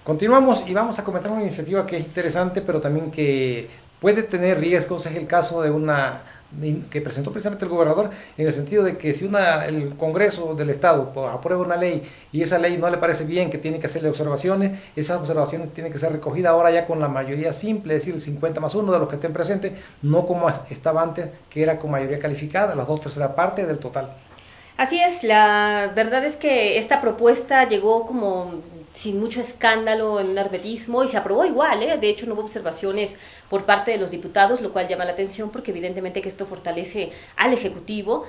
Continuamos y vamos a comentar una iniciativa que es interesante, pero también que puede tener riesgos. Es el caso de que presentó precisamente el gobernador, en el sentido de que si el Congreso del Estado aprueba una ley y esa ley no le parece bien, que tiene que hacerle observaciones, esas observaciones tienen que ser recogidas ahora ya con la mayoría simple, es decir, el 50+1 de los que estén presentes, no como estaba antes, que era con mayoría calificada, las 2/3 del total. Así es, la verdad es que esta propuesta llegó como sin mucho escándalo en un hermetismo y se aprobó igual, ¿eh? De hecho no hubo observaciones por parte de los diputados, lo cual llama la atención porque evidentemente que esto fortalece al Ejecutivo,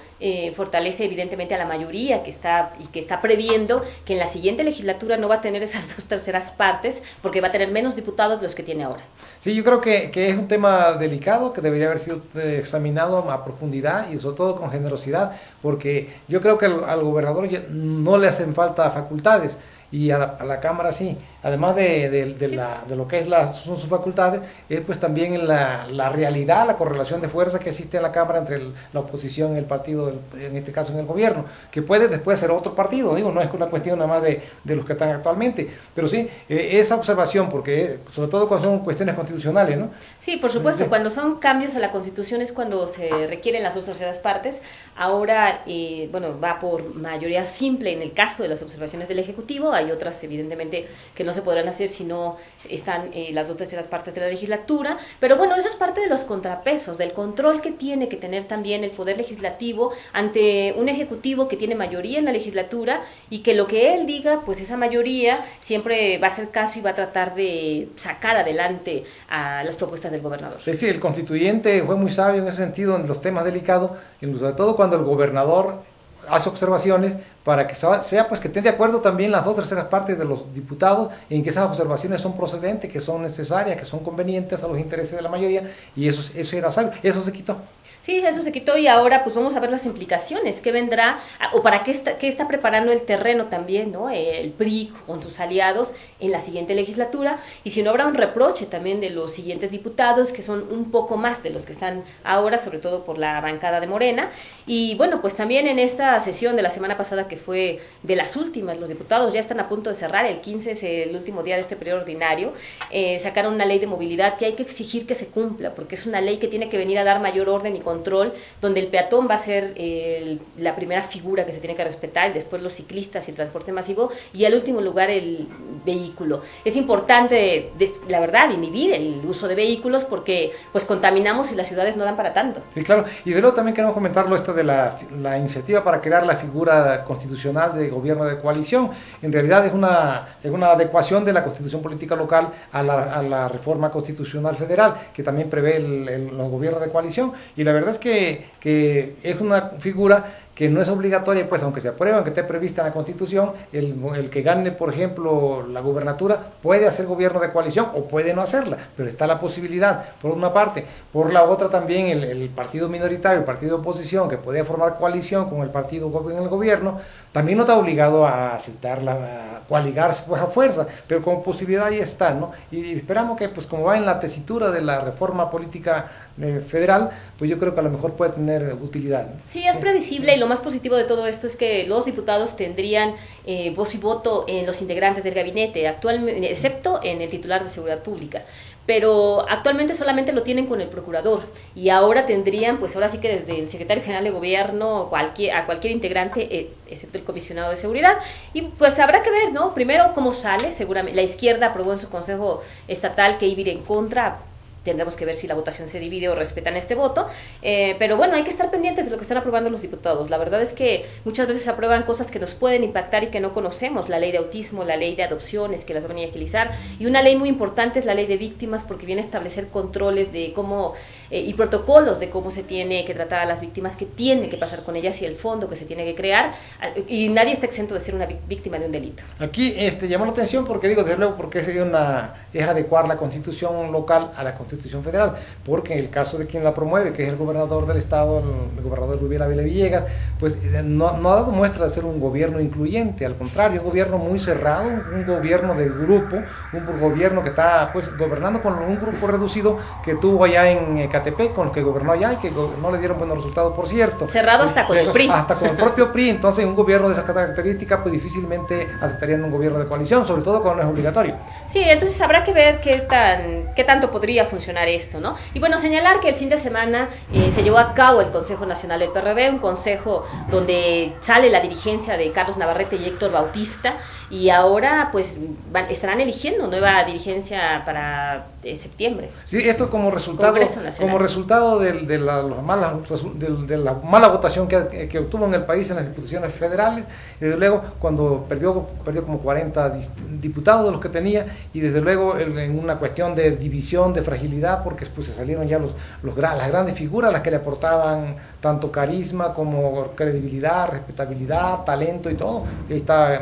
fortalece evidentemente a la mayoría que está previendo que en la siguiente legislatura no va a tener esas 2/3 porque va a tener menos diputados de los que tiene ahora. Sí, yo creo que es un tema delicado que debería haber sido examinado a profundidad y sobre todo con generosidad, porque yo creo que al gobernador no le hacen falta facultades y a la Cámara sí, además de lo que son sus facultades, es pues también la realidad, la correlación de fuerza que existe en la Cámara entre la oposición y el partido, en este caso en el gobierno, que puede después ser otro partido, digo, no es una cuestión nada más de los que están actualmente, pero sí, esa observación, porque sobre todo cuando son cuestiones constitucionales, ¿no? Sí, por supuesto, cuando son cambios a la Constitución es cuando se requieren las 2/3. Ahora, bueno, va por mayoría simple en el caso de las observaciones del Ejecutivo, hay otras evidentemente que no se podrán hacer si no están las 2/3 de la legislatura, pero bueno, eso es parte de los contrapesos, del control que tiene que tener también el Poder Legislativo ante un Ejecutivo que tiene mayoría en la legislatura y que lo que él diga, pues esa mayoría siempre va a hacer caso y va a tratar de sacar adelante a las propuestas del gobernador. Es decir, el constituyente fue muy sabio en ese sentido en los temas delicados, y sobre todo cuando el gobernador hace observaciones para que sea pues que estén de acuerdo también las 2/3 de los diputados en que esas observaciones son procedentes, que son necesarias, que son convenientes a los intereses de la mayoría, y eso era sabio, eso se quitó. Sí, eso se quitó y ahora pues vamos a ver las implicaciones, qué vendrá, o para qué está preparando el terreno también, ¿no? El PRI con sus aliados en la siguiente legislatura, y si no habrá un reproche también de los siguientes diputados, que son un poco más de los que están ahora, sobre todo por la bancada de Morena, y bueno, pues también en esta sesión de la semana pasada, que fue de las últimas, los diputados ya están a punto de cerrar, el 15 es el último día de este periodo ordinario, sacaron una ley de movilidad que hay que exigir que se cumpla, porque es una ley que tiene que venir a dar mayor orden y control, donde el peatón va a ser la primera figura que se tiene que respetar, y después los ciclistas y el transporte masivo, y al último lugar el vehículo. Es importante, la verdad, inhibir el uso de vehículos porque pues contaminamos y las ciudades no dan para tanto. Sí, claro, y de luego también queremos comentarlo esto de la iniciativa para crear la figura constitucional de gobierno de coalición. En realidad es una adecuación de la constitución política local a la reforma constitucional federal, que también prevé los gobiernos de coalición, y la verdad es que es una figura que no es obligatoria, pues aunque se apruebe, aunque esté prevista en la Constitución, el que gane, por ejemplo, la gubernatura puede hacer gobierno de coalición o puede no hacerla, pero está la posibilidad, por una parte. Por la otra también el partido minoritario, el partido de oposición, que puede formar coalición con el partido en el gobierno, también no está obligado a aceptarla, a coaligarse pues a fuerza, pero como posibilidad ahí está, ¿no? Y esperamos que, pues como va en la tesitura de la reforma política federal, pues yo creo que a lo mejor puede tener utilidad, ¿no? Sí, es previsible, y lo más positivo de todo esto es que los diputados tendrían voz y voto en los integrantes del gabinete, actualmente, excepto en el titular de Seguridad Pública. Pero actualmente solamente lo tienen con el procurador, y ahora tendrían, pues ahora sí que desde el secretario general de gobierno a cualquier integrante, excepto el comisionado de seguridad, y pues habrá que ver, ¿no? Primero cómo sale, seguramente la izquierda aprobó en su consejo estatal que iba a ir en contra. Tendremos que ver si la votación se divide o respetan este voto, pero bueno, hay que estar pendientes de lo que están aprobando los diputados. La verdad es que muchas veces aprueban cosas que nos pueden impactar y que no conocemos, la ley de autismo, la ley de adopciones, que las van a agilizar, y una ley muy importante es la ley de víctimas, porque viene a establecer controles de cómo y protocolos de cómo se tiene que tratar a las víctimas, qué tiene que pasar con ellas y el fondo que se tiene que crear, y nadie está exento de ser una víctima de un delito. Aquí llamó la atención porque digo, desde luego, porque es adecuar la constitución local a la constitución Constitución Federal, porque en el caso de quien la promueve, que es el gobernador del estado, el gobernador Rubén Ávila Villegas, pues no ha dado muestra de ser un gobierno incluyente, al contrario, un gobierno muy cerrado, un gobierno de grupo, un gobierno que está pues gobernando con un grupo reducido que tuvo allá en Ecatepec, con el que gobernó allá y que no le dieron buenos resultados, por cierto. Cerrado hasta con el PRI. Hasta con el propio PRI, entonces un gobierno de esas características pues difícilmente aceptarían un gobierno de coalición, sobre todo cuando no es obligatorio. Sí, entonces habrá que ver qué tanto podría funcionar esto, ¿no? Y bueno, señalar que el fin de semana se llevó a cabo el Consejo Nacional del PRD, un consejo donde sale la dirigencia de Carlos Navarrete y Héctor Bautista, y ahora pues estarán eligiendo nueva dirigencia para septiembre. Sí, esto como resultado de la mala votación que obtuvo en el país en las instituciones federales, y desde luego cuando perdió como 40 diputados de los que tenía, y desde luego en una cuestión de división, de fragilidad, porque pues se salieron ya las grandes figuras, las que le aportaban tanto carisma como credibilidad, respetabilidad, talento y todo. Ahí está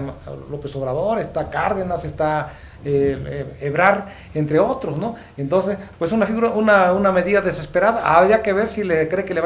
López Obrador, está Cárdenas, está Ebrard, entre otros, ¿no? Entonces, pues una medida desesperada. Habría que ver si le cree que le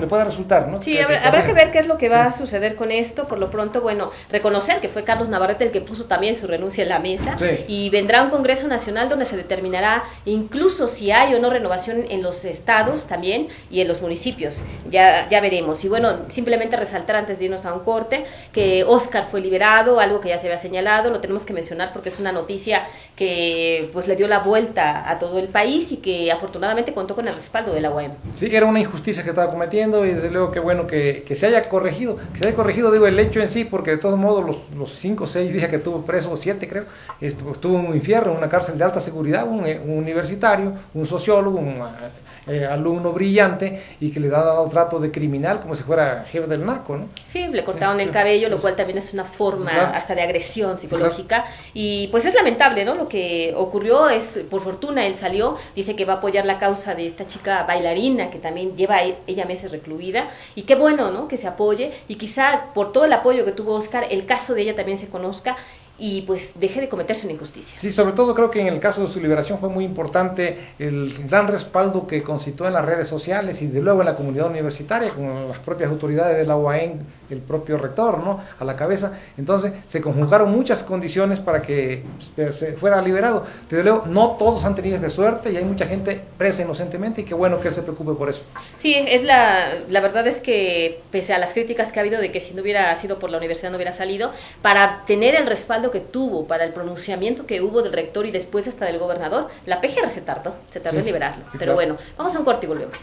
pueda resultar, ¿no? Sí, habrá que ver qué es lo que va a suceder con esto. Por lo pronto, bueno, reconocer que fue Carlos Navarrete el que puso también su renuncia en la mesa, sí. Y vendrá un Congreso Nacional donde se determinará incluso si hay o no renovación en los estados también y en los municipios. Ya veremos. Y bueno, simplemente resaltar antes de irnos a un corte que Óscar fue liberado, algo que ya se había señalado, lo tenemos que mencionar porque es una noticia que pues le dio la vuelta a todo el país y que afortunadamente contó con el respaldo de la UAM. Sí, era una injusticia que estaba cometiendo, y desde luego que bueno que se haya corregido, digo, el hecho en sí, porque de todos modos los 5 o 6 días que estuvo preso, o 7 creo, estuvo en un infierno, en una cárcel de alta seguridad, un universitario, un sociólogo, un alumno brillante, y que le ha dado trato de criminal como si fuera jefe del narco, ¿no? Sí, le cortaron el cabello, lo cual también es una forma hasta de agresión psicológica, y pues es lamentable, ¿no? Lo que ocurrió es, por fortuna, él salió, dice que va a apoyar la causa de esta chica bailarina que también lleva ella meses recluida, y qué bueno, ¿no? Que se apoye, y quizá por todo el apoyo que tuvo Óscar, el caso de ella también se conozca y pues deje de cometerse una injusticia. Sí, sobre todo creo que en el caso de su liberación fue muy importante el gran respaldo que concitó en las redes sociales y de luego en la comunidad universitaria, con las propias autoridades de la UAM, el propio rector, ¿no?, a la cabeza. Entonces se conjugaron muchas condiciones para que se fuera liberado. Desde luego no todos han tenido esta suerte y hay mucha gente presa inocentemente, y qué bueno que él se preocupe por eso. Sí, la verdad es que pese a las críticas que ha habido de que si no hubiera sido por la universidad no hubiera salido, para tener el respaldo que tuvo, para el pronunciamiento que hubo del rector y después hasta del gobernador, la PGR se tardó en liberarlo. Sí, pero claro. Bueno, vamos a un corte y volvemos.